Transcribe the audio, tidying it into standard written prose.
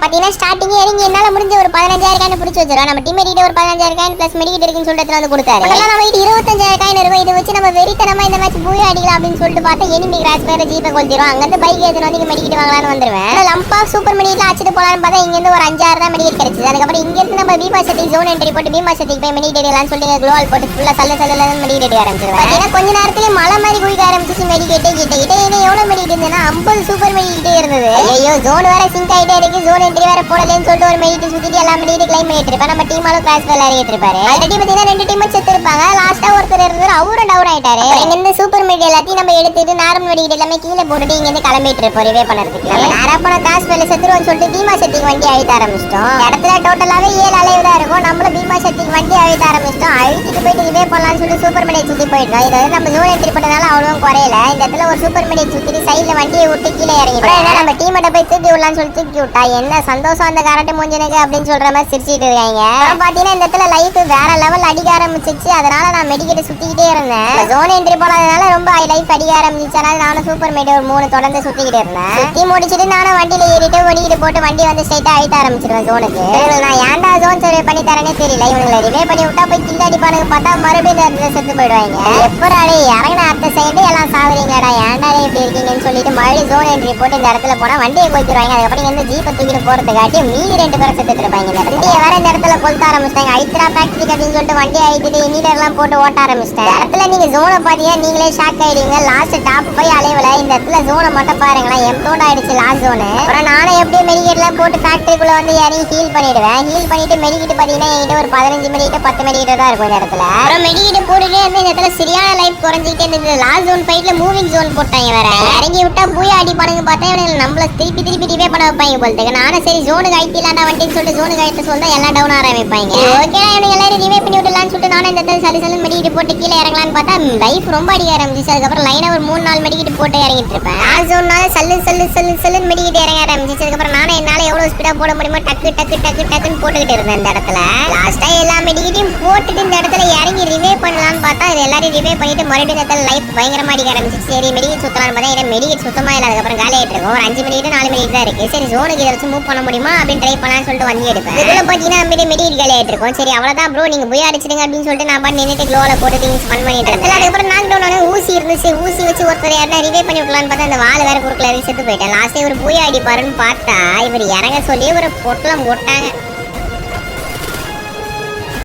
பாத்தீங்கன்னா ஸ்டார்டிங் இறங்கி என்னால முடிஞ்ச ஒரு 15000 காயின் பிடிச்சி வச்சிரும். நம்ம டீம் கிட்ட ஒரு 15000 காயின் பிளஸ் மெடிக்கிட் இருக்குன்னு சொல்லிட்டு வந்து கொடுத்தாரு. அதெல்லாம் நம்ம 25000 காயின் இருக்கும். இதை வச்சு நம்ம வெறித்தனமா இந்த மேட்ச் பூயா அடிக்கலாம் அப்படின்னு சொல்லிட்டு பார்த்தா எனிமி கிராஸ் பேர ஜீப்பை கொளுத்திரும். அங்க இருந்து பைக் ஏத்துன வந்து இங்க மெடிக்கிட் வாங்கலாம்னு வந்துருவேன். லம்பா சூப்பர் மெடிக்கிட்ல அடிச்சிட்டு போலான்னு பார்த்தா இங்க இருந்து ஒரு 5-6 தான் மெடிக்கிட் கிடைச்சது. அதுக்கப்புறம் இங்க இருந்து நம்ம பீமா சத்திக்கு ஜோன் என்ட்ரி போட்டு பீமா சத்திக்கு போய் மெடிக்கிட் எடுக்கலாம்னு சொல்லி குளோவால் போட்டு ஃபுல்லா சல்ல மெடிக்கிட் எடுக்க ஆரம்பிச்சிருவேன். பாத்தீங்கன்னா கொஞ்ச நேரத்துல மலை மாதிரி குளிக்க ஆரம்பிச்சு மெடிக்கிட் கிட்ட எவ்வளவு மெடிக்கிட் இருந்ததுன்னா 50 சூப்பர் மெடிக்கிட்டே இருந்தது. ஐயோ ஜோன் வேற சிங்க் ஆயிட்டே இருக்கு. ஜோன் என்ட்ரி வேற போடலன்னு சொல்லிட்டு ஒரு மெடிக்கிட் சுத்திட்டு எல்லா மெடிக்கிட் கிளைம் பண்ணிட்டு இருப்பேன். நம்ம டீம் ஆளு கிராஸ் பேல ஏறிட்டு இருப்பாரு. ஆல்ரெடி பாத்தீங்கன்னா 2 டீம் செத்து இருப்பாங்க. லாஸ்டா ஒருத்தர் இருந்தாரு. அவரும் டவுன் ஆயிட்டாரு. இங்க இருந்து சூப்பர் மெடிக்கிட் எல்லாத்தையும் நம்ம எடுத்துட்டு நார்மல் மெடிக்கிட் எல்லாமே கீழே போட்டுட்டு இங்க இருந்து கிளம்பிட்டு இருப்போம் ரிவே பண்றதுக்கு. நேரா போன கிராஸ் பேல செத்துருவோம்னு சொல்லிட்டு பீமா சத்திக்கு வண்டி அழுத்த ஆரம்பிச்சிட்டோம். இடத்துல டோட்டலாவே 7 அலைவு தான் இருக்கும். நம்மளும் பீமா சத்திக்கு வண்டி அழுத்த ஆரம்பிச்சிட்டோம். அழுத்திட்டு போயிட்டு ரிவே பண்ணலாம்னு சொல்லி சூப்பர் மெடிக்கிட் சுத்தி போயிட்டோம். இது வந்து நம்ம ஜோன் என்ட்ரி பண்ணனால அவ்வளவும் குறையல. இந்த இடத்துல ஒரு சூப்பர் மெடிக்கிட் சுத்திட்டு சைடுல வண்டியை விட்டு கீழே இறங்கிட்டோம். நம்ம டீமேட்ட போய் தூக்கி விடலாம்னு சொல்லி தூக்கி விட்டா என்ன சந்தோஷம் அந்த கரண்ட் மூஞ்சனுக்கு அப்படின்னு சொல்ற மாதிரி சிரிச்சிட்டு இருக்காங்க. பாத்தீங்கன்னா இந்த இடத்துல லைஃப் வேற லெவல் அடிக்க ஆரம்பிச்சிச்சு. அதனால நான் மெடிக்கிட்ட சுத்திக்கிட்டே இருந்தேன். ஜோன் என்ட்ரி போனதுனால ரொம்ப லைஃப் அடிக்க ஆரம்பிச்சு. அதனால நானும் சூப்பர் மெடி ஒரு 3 தொடர்ந்து சுத்திக்கிட்டு இருந்தேன். சுத்தி முடிச்சிட்டு நானும் வண்டியில ஏறிட்டு மெடிக்கிட்டு போட்டு வண்டி வந்து ஸ்ட்ரைட்டா அழுத்த ஆரம்பிச்சிருவேன் ஜோனுக்கு. நான் ஏன்டா ஜோன் சர்வே பண்ணி தரேனே தெரியல. இவங்களை ரிவே பண்ணி விட்டா போய் கில் அடிப்பானுங்க பார்த்தா மறுபடியும் இந்த செத்து போயிடுவாங்க. எப்படாடே இறங்கின அடுத்த சைடு எல்லாம் சாவறீங்கடா ஏன்டாடே இப்படி இருக்கீங்கன்னு சொல்லிட்டு மறுபடியும் ஜோன் என்ட்ரி போட்டு இந்த இடத்துல போனா வண்டியை கொளுத்திடுவாங்க. அதுக்கப்புறம் இந்த ஜீப்பை தூக்கிட்டு போறதுக்காட்டி மீதி 2 பேரும் செத்துட்டு இருப்பாங்க. இந்த வண்டியை வேற இந்த இடத்துல கொளுத்த ஆரம்பிச்சிட்டாங்க. ஐத்ரா ஃபேக்டரி அப்படின்னு சொல்லிட்டு வண்டி ஆயிட்டு இன்டர்லாம் போட்டு ஓட்ட ஆரம்பிச்சிட்டேன். இடத்துல நீங்க ஜோனை பாத்தீங்கன்னா நீங்களே ஷாக் ஆயிடுவீங்க. லாஸ்ட் டாப் போய் அலைவல இந்த இடத்துல ஜோனை மட்டும் பாருங்களேன் எம்டோட் ஆயிடுச்சு லாஸ்ட் ஜோனு. அப்புறம் நானே எப்படியும் மெடிக்கெட்லாம் போட்டு ஃபேக்டரிக்குள்ள வந்து இறங்கி ஹீல் பண்ணிடுவேன். ஹீல் பண்ணிட்டு மெடிக்கிட்டு பாத்தீங்கன்னா என்கிட்ட ஒரு 15 மெடிக்கிட்ட 10 மெடிக்கிட்ட தான் இருக்கும் இந்த இடத்துல. அப்புறம் மெடிக்கிட்டு போட்டுட்டே வந்து இந்த இடத்துல சரியான லைஃப் குறைஞ்சிக்கிட்டே இருந்தது. லாஸ்ட் ஜோன் ஃபைட்ல மூவிங் ஜோன் போட்டாங்க வேற. இறங்கி விட்டா பூயா அடிப்பானுங்க பார்த்தா இவனுங்க நம்மள திருப்பி ரிவே பண்ண வைப்பாங்க போலத்துக்கு. நானும் சரி ஜோனுக்கு ஐத்திலாண்டா வண்டின்னு சொல்லிட்டு ஜோனுக்கு ஐத்து சொல்லிட்டு எல்லாம் டவுன் ஆரம்பிப்பாங்க. ஓகேடா இவனுங்க எல்லாரும் ரிவே பண்ணி விடலான்னு சொல்லிட்டு நானும் இந்த இடத்துல சலி மெடிக்கிட்டு போட்டு கீழே இறங்கலான்னு பார்த்தா லைஃப் ரொம்ப அடிக்க ஆரம்பிச்சு. அதுக்கப்புறம் லைனா ஒரு 3-4 மெடிக்கிட்டு போட்டு இறங்கிட்டு இருப்பேன். லாஸ்ட் ஜோன்னால சல்லு மெடிக்கிட்டு இறங்க ஆரம்பிச்சு. அதுக்கப்புறம் நானே என்னால எவ்வளவு ஸ்பீடா போட முடியுமோ டக்குன்னு போட்டுக்கிட்டு இருந்தேன் இந்த இடத்துல. லாஸ்டா எல்லா மெடிக்கிட்டையும் போட்டுட்டு இந்த இடத்துல இறங்கி ரிவே பண்ணலான்னு பார்த்தா இது எல்லாரும் ரிவே பண்ணிட்டு மறுபடியும் இந்த இடத்துல லைஃப் பயங்கரமா அடிக்க ஆரம்பிச்சு. சரி மெடிக்கிட் சுத்தலான்னு பார்த்தா ஏன்னா மெடிக்கிட் சுத்தமா இல்லை. அதுக்கப்புறம் காலி ஆயிட்டு இருக்கும். ஒரு 5 மெடிக்கிட்டு 4 மெடிக்கிட் தான் இருக்கு. சரி ஜோனுக்கு இதை வச்சு மூவ் பண்ண முடியுமா அப்படின்னு ட்ரை பண்ணலாம்னு சொல்லிட்டு வண்டி எடுப்பேன். இதுல பாத்தீங்கன்னா மெடிக்கிட் காலி ஆயிட்டு இருக்கும். சரி அவ்வளவுதான் ப்ரோ நீங்க போய் அடிச்சிடுங்க அப்படின்னு சொல்லிட்டு நான் பண்ணி நின்னுட்டு க்ளோல போட்டு திங்ஸ் ஃபன் பண்ணிட்டு இருக்கேன். அதுக்கப்புறம் நாக் டவுன் ஆன ஊசி இருந்துச்சு. ஊசி வச்சு ஒருத்தர் யாருன்னா ரிவே பண்ணி விடலான்னு பார்த்தா அந்த வால் வேற குறுக்கல செத்து போயிட்டேன். லாஸ்டே ஒரு பூயா அடிப்பாருன்னு பார்த்தா இவர் இறங்க சொல்லி ஒரு பொட்டலம் போட்டாங்க.